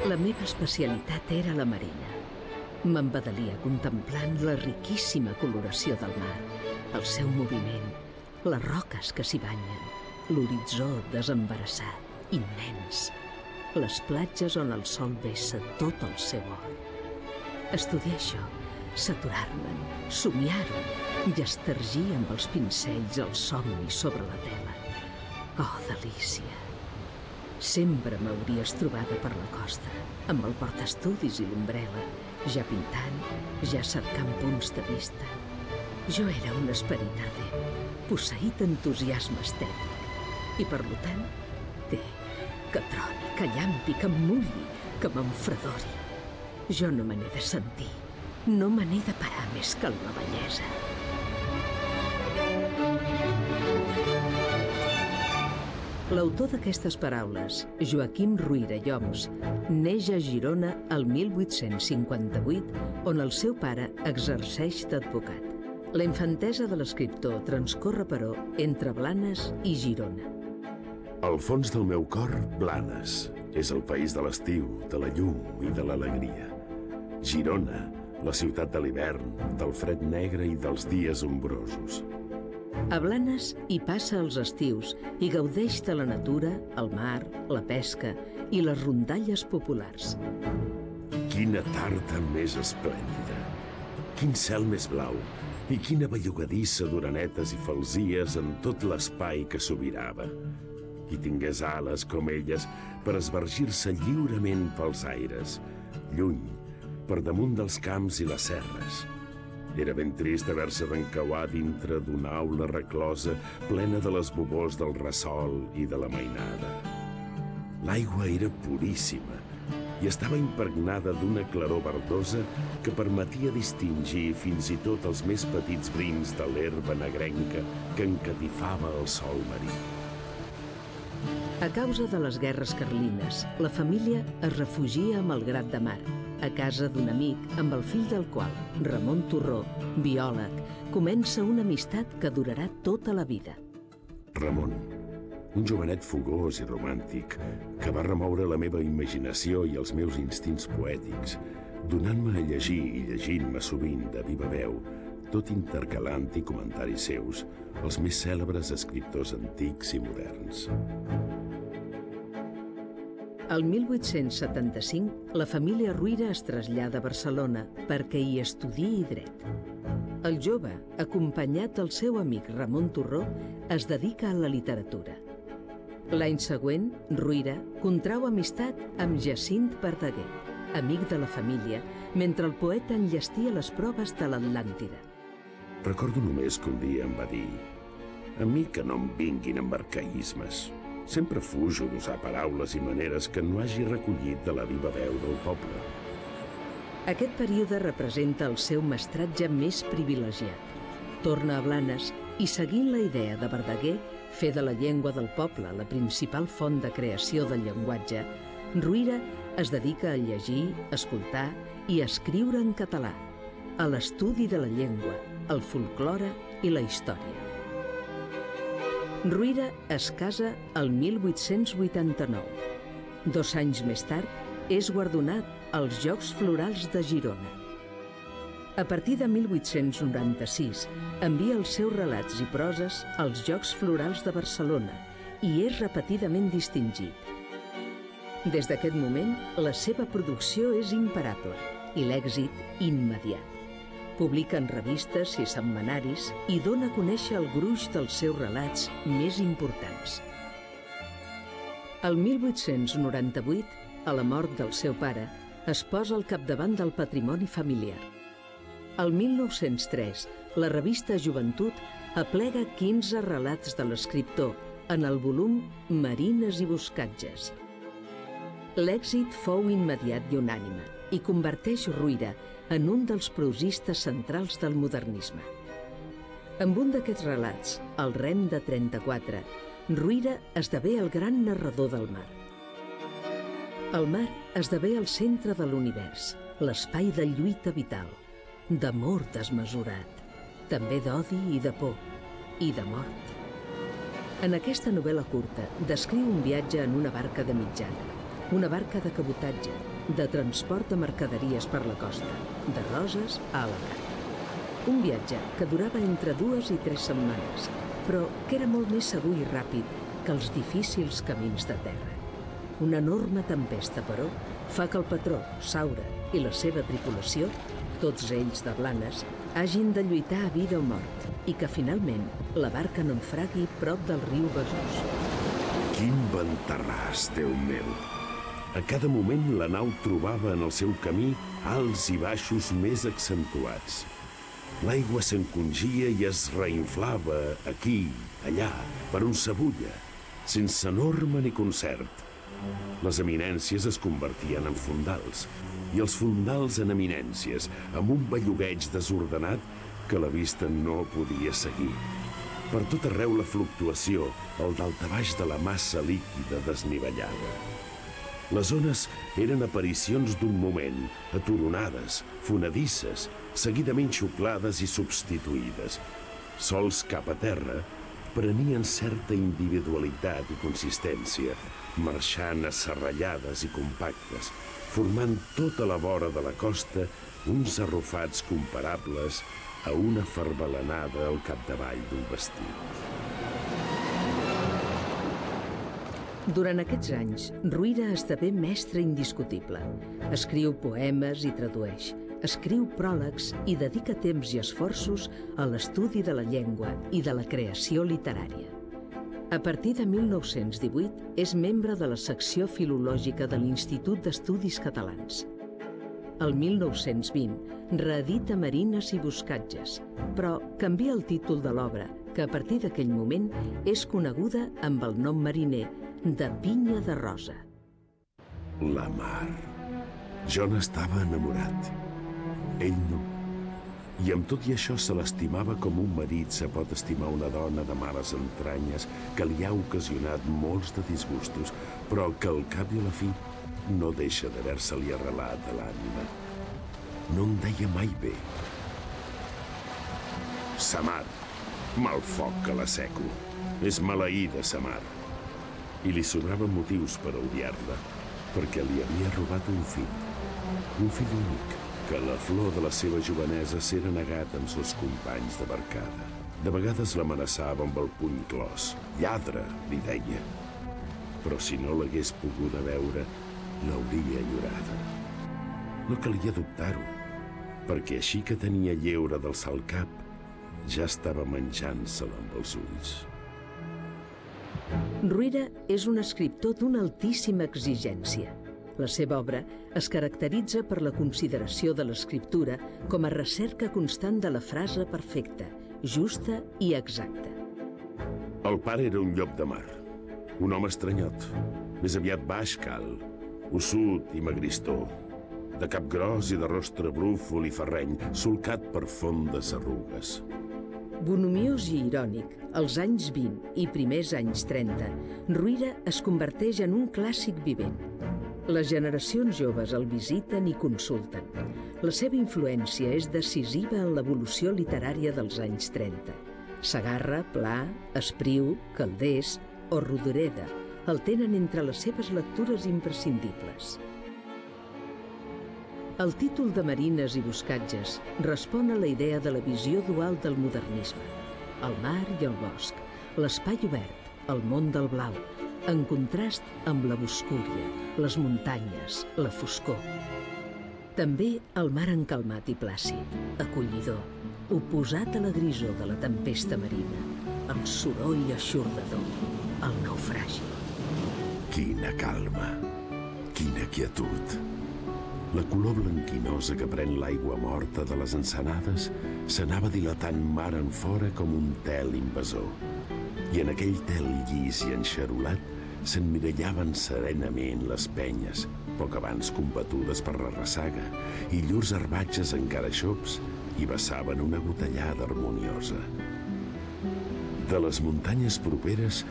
La meva especialitat era la marina. M'embadalia contemplant la riquíssima coloració del mar, el seu moviment, les roques que s'hi banyen, l'horitzó desembarassat, immens, les platges on el sol vessa tot el seu or. Estudiar això, saturar-me'n, somiar-ho, llestergir amb els pincells el somni sobre la tela. Oh, delícia! Sempre m'hauries trobada per la costa, amb el portaestudis i l'ombrela, ja pintant, ja cercant punts de vista. Jo era un esperit ardent, posseït d'entusiasme estètic, i per tant, que troni, que llampi, que em mulli, que m'enfredori. Jo no me n'he de sentir, no me n'he de parar més que en la bellesa. L'autor d'aquestes paraules, Joaquim Ruyra i Homs, neix a Girona el 1858, on el seu pare exerceix d'advocat. La infantesa de l'escriptor transcorre, però, entre Blanes i Girona. Al fons del meu cor, Blanes. És el país de l'estiu, de la llum i de l'alegria. Girona, la ciutat de l'hivern, del fred negre i dels dies ombrosos. A Blanes hi passa els estius i gaudeix de la natura, el mar, la pesca i les rondalles populars. Quina tarda més esplèndida! Quin cel més blau i quina bellugadissa d'orenetes i falsies en tot l'espai que sobirava. Qui tingués ales com elles per esbargir-se lliurement pels aires, lluny, per damunt dels camps i les serres. Era ben trist haver-se d'encauar dintre d'una aula reclosa plena de les bubors del ressol i de la mainada. L'aigua era puríssima i estava impregnada d'una claror verdosa que permetia distingir fins i tot els més petits brins de l'herba negrenca que encatifava el sol marí. A causa de les guerres carlines, la família es refugia a Malgrat de Mar, a casa d'un amic amb el fill del qual, Ramon Torró, biòleg, comença una amistat que durarà tota la vida. Ramon, un jovenet fogós i romàntic que va remoure la meva imaginació i els meus instints poètics, donant-me a llegir i llegint-me sovint de viva veu, tot intercalant i comentaris seus, els més cèlebres escriptors antics i moderns. El 1875, la família Ruyra es trasllada a Barcelona perquè hi estudiï dret. El jove, acompanyat del seu amic Ramon Torró, es dedica a la literatura. L'any següent, Ruyra contrau amistat amb Jacint Verdaguer, amic de la família, mentre el poeta enllestia les proves de l'Atlàntida. Recordo només que un dia em va dir: a mi que no em vinguin amb arcaïsmes. Sempre fujo d'usar paraules i maneres que no hagi recollit de la viva veu del poble. Aquest període representa el seu mestratge més privilegiat. Torna a Blanes i, seguint la idea de Verdaguer, fer de la llengua del poble la principal font de creació del llenguatge, Ruyra es dedica a llegir, escoltar i escriure en català, a l'estudi de la llengua, el folklore i la història. Ruyra es casa el 1889. 2 anys més tard, és guardonat als Jocs Florals de Girona. A partir de 1896, envia els seus relats i proses als Jocs Florals de Barcelona i és repetidament distingit. Des d'aquest moment, la seva producció és imparable i l'èxit immediat. Publica en revistes i setmanaris i dona a conèixer el gruix dels seus relats més importants. El 1898, a la mort del seu pare, es posa al capdavant del patrimoni familiar. El 1903, la revista Joventut aplega 15 relats de l'escriptor en el volum Marines i boscatges. L'èxit fou immediat i unànime i converteix Ruyra en un dels prosistes centrals del modernisme. Amb un d'aquests relats, El rem de 34, Ruyra esdevé el gran narrador del mar. El mar esdevé el centre de l'univers, l'espai de lluita vital, d'amor desmesurat, també d'odi i de por, i de mort. En aquesta novel·la curta descriu un viatge en una barca de mitjana, una barca de cabotatge, de transport de mercaderies per la costa, de Roses a Alacant. Un viatge que durava entre 2 i 3 setmanes, però que era molt més segur i ràpid que els difícils camins de terra. Una enorme tempesta, però, fa que el patró, Saura, i la seva tripulació, tots ells de Blanes, hagin de lluitar a vida o mort i que finalment la barca naufragui prop del riu Besòs. Quin venterràs, Déu meu! A cada moment la nau trobava en el seu camí alts i baixos més accentuats. L'aigua s'encongia i es reinflava aquí, allà, per on s'abulla, sense norma ni concert. Les eminències es convertien en fondals, i els fondals en eminències, amb un bellugueig desordenat que la vista no podia seguir. Per tot arreu la fluctuació, el daltabaix de la massa líquida desnivellada. Les ones eren aparicions d'un moment, aturonades, fonedisses, seguidament xuclades i substituïdes. Sols cap a terra, prenien certa individualitat i consistència, marxant asserrallades i compactes, formant tota la vora de la costa uns arrufats comparables a una farbalanada al capdavall d'un vestit. Durant aquests anys, Ruïra esdevé mestre indiscutible. Escriu poemes i tradueix. Escriu pròlegs i dedica temps i esforços a l'estudi de la llengua i de la creació literària. A partir de 1918 és membre de la secció filològica de l'Institut d'Estudis Catalans. El 1920 reedita Marines i Boscatges, però canvia el títol de l'obra, que a partir d'aquell moment és coneguda amb el nom mariner de Vinya de Rosa. La mar. Jo n'estava enamorat. Ell no. I amb tot i això se l'estimava com un marit se pot estimar una dona de males entranyes que li ha ocasionat molts de disgustos, però que al cap i a la fi no deixa d'haver-se-li arrelat a l'ànima. No em deia mai bé. Sa mar, mal foc que la seco. És maleïda, sa mar. I li sobraven motius per odiar-la, perquè li havia robat un fill únic, que a la flor de la seva jovenesa s'era negat amb seus companys de barcada. De vegades l'amenaçava amb el puny clos. Lladre, li deia. Però si no l'hagués poguda veure, l'hauria enyorada. No calia dubtar-ho, perquè així que tenia lleure d'alçar el cap, ja estava menjant-se'l amb els ulls. Ruïra és un escriptor d'una altíssima exigència. La seva obra es caracteritza per la consideració de l'escriptura com a recerca constant de la frase perfecta, justa i exacta. El pare era un llop de mar, un home estranyot, més aviat baix que alt, ossut i magristó, de cap gros i de rostre brúfol i ferreny, solcat per fondes arrugues. Bonomiós i irònic, als anys 20 i primers anys 30, Ruïra es converteix en un clàssic vivent. Les generacions joves el visiten i consulten. La seva influència és decisiva en l'evolució literària dels anys 30. Segarra, Pla, Espriu, Calders o Rodoreda el tenen entre les seves lectures imprescindibles. El títol de Marines i Boscatges respon a la idea de la visió dual del modernisme. El mar i el bosc, l'espai obert, el món del blau, en contrast amb la boscúria, les muntanyes, la foscor. També el mar encalmat i plàcid, acollidor, oposat a la grisor de la tempesta marina, el soroll eixordador, el naufragi. Quina calma, quina quietud. La color blanquinosa que pren l'aigua morta de les ensenades s'anava dilatant mar en fora com un tel invasor. I en aquell tel llis i enxarolat s'emmirallaven serenament les penyes, poc abans combatudes per la ressaga, i llurs herbatges encara xops hi vessaven una gotellada harmoniosa. De les muntanyes properes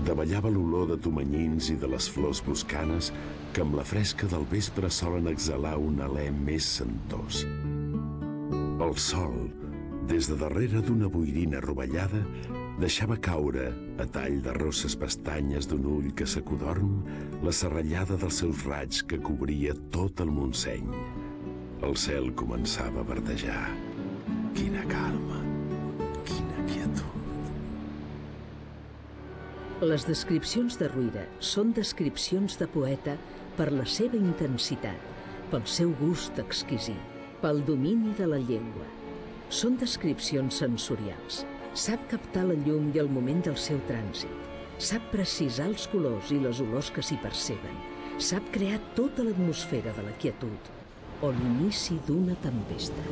davallava l'olor de tomanyins i de les flors boscanes que amb la fresca del vespre solen exhalar un alè més sentós. El sol, Des de darrere d'una boirina rovellada, deixava caure, a tall de rosses pestanyes d'un ull que s'acodorm, la serrallada dels seus raigs que cobria tot el Montseny. El cel començava a verdejar. Quina calma, quina quietud. Les descripcions de Ruïra són descripcions de poeta per la seva intensitat, pel seu gust exquisit, pel domini de la llengua. Són descripcions sensorials. Sap captar la llum i el moment del seu trànsit. Sap precisar els colors i les olors que s'hi perceben. Sap crear tota l'atmosfera de la quietud o l'inici d'una tempesta.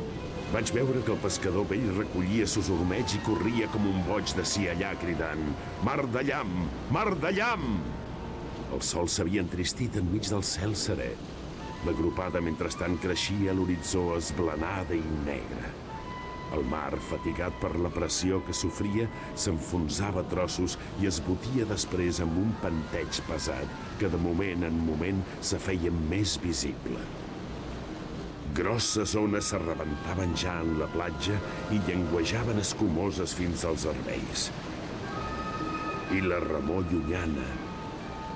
Vaig veure que el pescador vell recollia sos ormeig i corria com un boig d'ací allà cridant «Mar de llamp! Mar de llamp!». El sol s'havia entristit enmig del cel serè. L'agrupada mentrestant creixia a l'horitzó esblanada i negra. El mar, fatigat per la pressió que sofria, s'enfonsava a trossos i es botia després amb un panteig pesat que de moment en moment se feia més visible. Grosses ones s'arrebentaven ja en la platja i llenguejaven escumoses fins als arvells. I la remor llunyana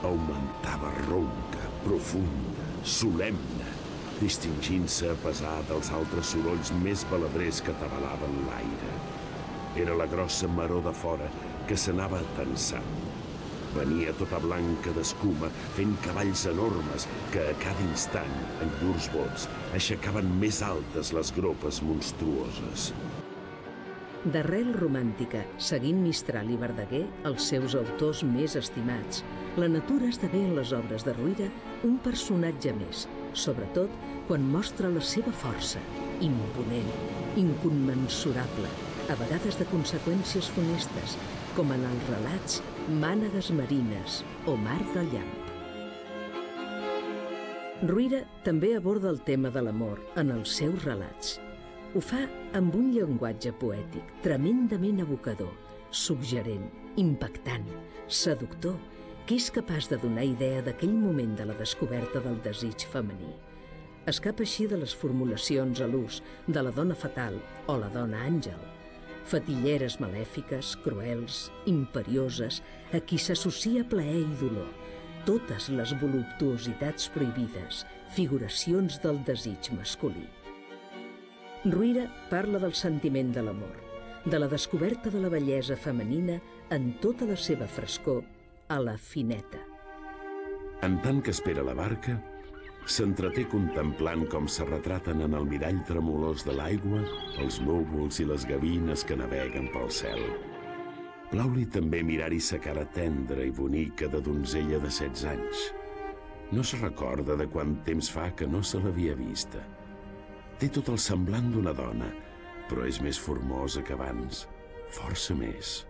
augmentava ronca, profunda, solemne, distingint-se a pesar dels altres sorolls més baladrers que tabalaven l'aire. Era la grossa maror de fora que s'anava tensant. Venia tota blanca d'escuma, fent cavalls enormes que a cada instant, en llurs bots, aixecaven més altes les gropes monstruoses. D'arrel romàntica, seguint Mistral i Verdaguer, els seus autors més estimats, la natura esdevé en les obres de Ruïra un personatge més, sobretot quan mostra la seva força, imponent, incommensurable, a vegades de conseqüències funestes, com en els relats Mànegues marines o Mar del llamp. Ruïra també aborda el tema de l'amor en els seus relats. Ho fa amb un llenguatge poètic tremendament evocador, suggerent, impactant, seductor, que és capaç de donar idea d'aquell moment de la descoberta del desig femení. Escapa així de les formulacions a l'ús de la dona fatal o la dona àngel, fatilleres malèfiques, cruels, imperioses, a qui s'associa plaer i dolor, totes les voluptuositats prohibides, figuracions del desig masculí. Ruïra parla del sentiment de l'amor, de la descoberta de la bellesa femenina en tota la seva frescor a la fineta. En tant que espera la barca, s'entreté contemplant com se retraten en el mirall tremolós de l'aigua els núvols i les gavines que naveguen pel cel. Plau-li també mirar-hi sa cara tendra i bonica de donzella de 16 anys. No es recorda de quant temps fa que no se l'havia vista. Té tot el semblant d'una dona, però és més formosa que abans, força més.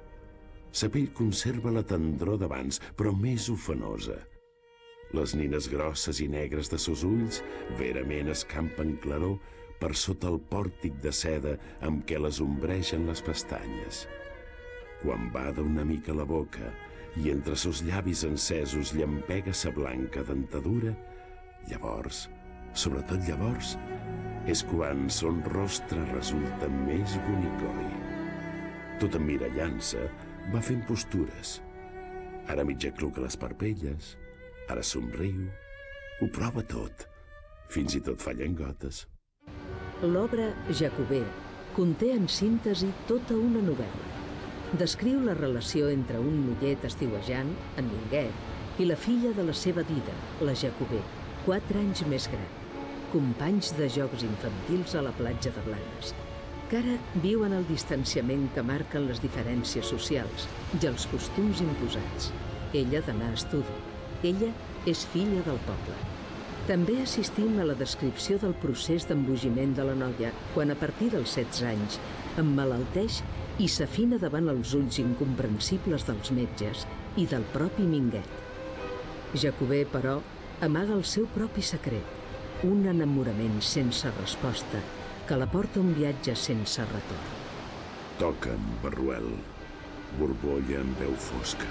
Sa pell conserva la tendror d'abans, però més ofenosa. Les nines grosses i negres de sos ulls verament escampen claror per sota el pòrtic de seda amb què les ombregen les pestanyes. Quan bada una mica la boca i entre sos llavis encesos llampega sa blanca dentadura, llavors, sobretot llavors, és quan son rostre resulta més bonicoi. Tot emmirallant-se, va fent postures. Ara mitja acluca les parpelles, ara somriu, ho prova tot, fins i tot fa llengotes. L'obra Jacobè conté en síntesi tota una novel·la. Descriu la relació entre un noiet estiuejant, en Minguet, i la filla de la seva dida, la Jacobè, 4 anys més gran, companys de jocs infantils a la platja de Blanes, que ara viuen el distanciament que marquen les diferències socials i els costums imposats. Ella d'anar a estudi. Ella és filla del poble. També assistim a la descripció del procés d'embogiment de la noia quan a partir dels 16 anys emmalalteix i s'afina davant els ulls incomprensibles dels metges i del propi Minguet. Jacobè, però, amaga el seu propi secret, un enamorament sense resposta que la porta a un viatge sense retorn. Toca'm, Barruel, borbolla amb veu fosca.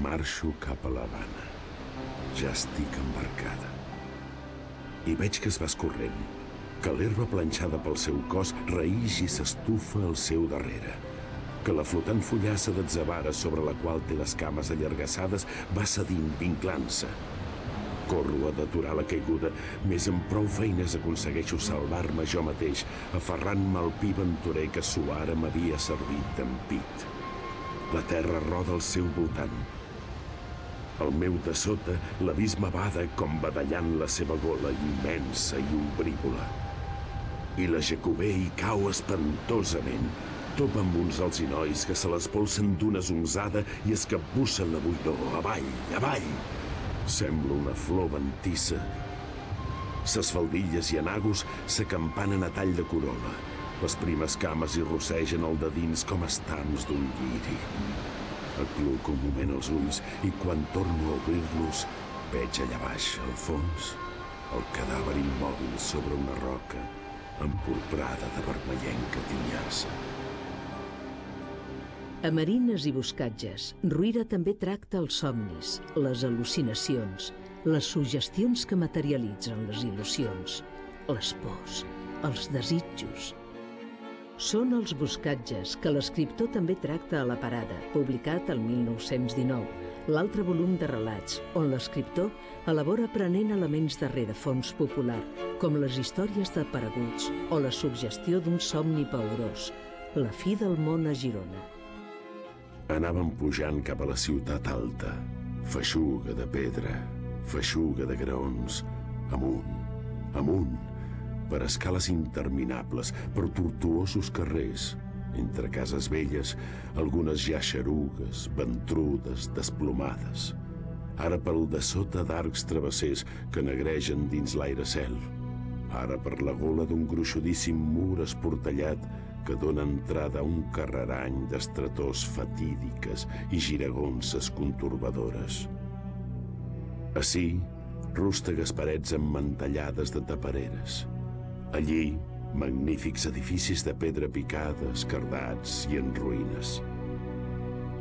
Marxo cap a l'Havana. Ja estic embarcada. I veig que es va escorrent, que l'herba planxada pel seu cos reïx i s'estufa al seu darrere, que la flotant fullassa d'atzavara sobre la qual té les cames allargassades va cedint, vinclant-se. Corro a d'aturar la caiguda, més amb prou feines aconsegueixo salvar-me jo mateix, aferrant-me al pi venturer que suara m'havia servit d'empit. La terra roda al seu voltant. Al meu de sota, l'abisme bada com badallant la seva gola immensa i ombrívola. I la Jacobè hi cau espantosament, topa amb uns alzinois que se l'espolsen d'una zumzada i es capbussen la buidor, avall, avall. Sembla una flor ventissa. Ses faldilles i enagos s'acampanen a tall de corola. Les primes cames hi rossegen el de dins com estams d'un lliri. Acluco un moment els ulls i quan torno a obrir-los veig allà baix, al fons, el cadàver immòbil sobre una roca emporprada de vermellenca tinyassa. A Marines i Boscatges, Rovira també tracta els somnis, les al·lucinacions, les suggestions que materialitzen les il·lusions, les pors, els desitjos. Són els Boscatges que l'escriptor també tracta a La Parada, publicat el 1919, l'altre volum de relats, on l'escriptor elabora prenent elements de rerefons popular, com les històries d'apareguts o la suggestió d'un somni paorós, la fi del món a Girona. Anàvem pujant cap a la ciutat alta, feixuga de pedra, feixuga de graons, amunt, amunt, per escales interminables, per tortuosos carrers, entre cases velles, algunes ja xerugues, ventrudes, desplomades. Ara pel de sota d'arcs travessers que negregen dins l'aire cel. Ara per la gola d'un gruixudíssim mur esportellat que dona entrada a un carrerany d'estretors fatídiques i giragonses contorbadores. Ací, rústegues parets emmantellades de tapareres. Allí, magnífics edificis de pedra picada, esquerdats i en ruïnes.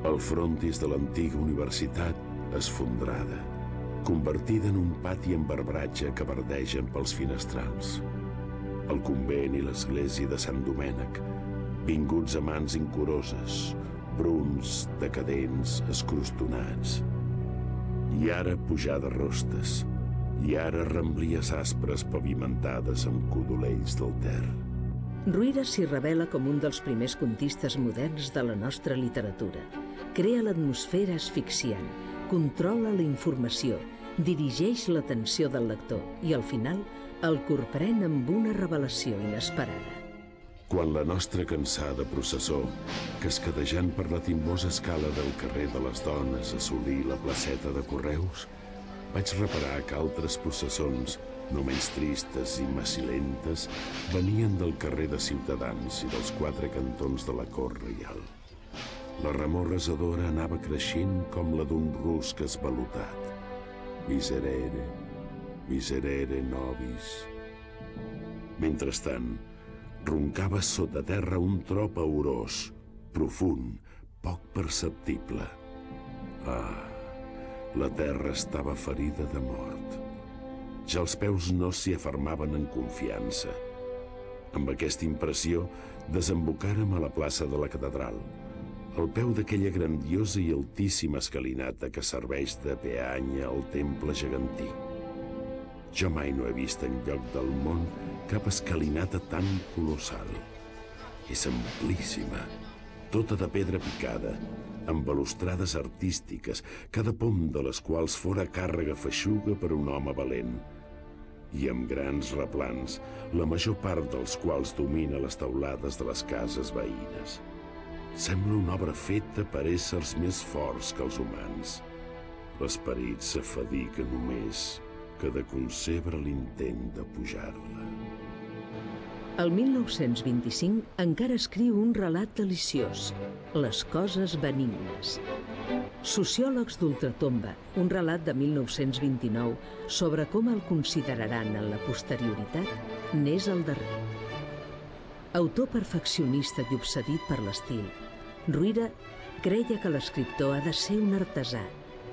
El frontis de l'antiga universitat esfondrada, convertida en un pati amb arbratge que verdegen pels finestrals. El convent i l'església de Sant Domènec, vinguts a mans incuroses, bruns, decadents, escrostonats. I ara pujades rostes, i ara ramblies aspres pavimentades amb codolells del Ter. Rovira s'hi revela com un dels primers contistes moderns de la nostra literatura. Crea l'atmosfera asfixiant, controla la informació, dirigeix l'atenció del lector i, al final, el corprèn amb una revelació inesperada. Quan la nostra cansada processó, cascadejant per la timbosa escala del carrer de les Dones, assolí la placeta de Correus, vaig reparar que altres processons, no menys tristes i macilentes, venien del carrer de Ciutadans i dels 4 cantons de la cort reial. La remor resadora anava creixent com la d'un rusc esvalotat. Miserere, miserere nobis. Mentrestant, roncava sota terra un tro paorós, profund, poc perceptible. Ah, la terra estava ferida de mort. Ja els peus no s'hi afermaven en confiança. Amb aquesta impressió, desembocàrem a la plaça de la catedral, al peu d'aquella grandiosa i altíssima escalinata que serveix de peanya al temple gegantí. Jo mai no he vist enlloc del món cap escalinata tan colossal. És amplíssima, tota de pedra picada, amb balustrades artístiques, cada pom de les quals fora càrrega feixuga per un home valent, i amb grans replans, la major part dels quals domina les teulades de les cases veïnes. Sembla una obra feta per éssers més forts que els humans. L'esperit s'afadiga només que de concebre l'intent de pujar-la. El 1925 encara escriu un relat deliciós, Les coses benignes. Sociòlegs d'ultratomba, un relat de 1929 sobre com el consideraran en la posterioritat, n'és el darrer. Autor perfeccionista i obsedit per l'estil, Rovira creia que l'escriptor ha de ser un artesà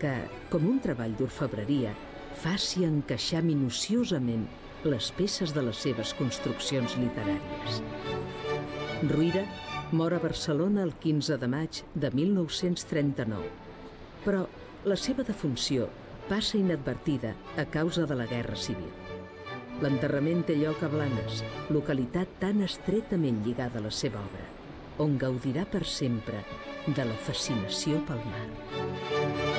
que, com un treball d'orfebreria, faci encaixar minuciosament les peces de les seves construccions literàries. Rovira mor a Barcelona el 15 de maig de 1939, però la seva defunció passa inadvertida a causa de la Guerra Civil. L'enterrament té lloc a Blanes, localitat tan estretament lligada a la seva obra, on gaudirà per sempre de la fascinació pel mar.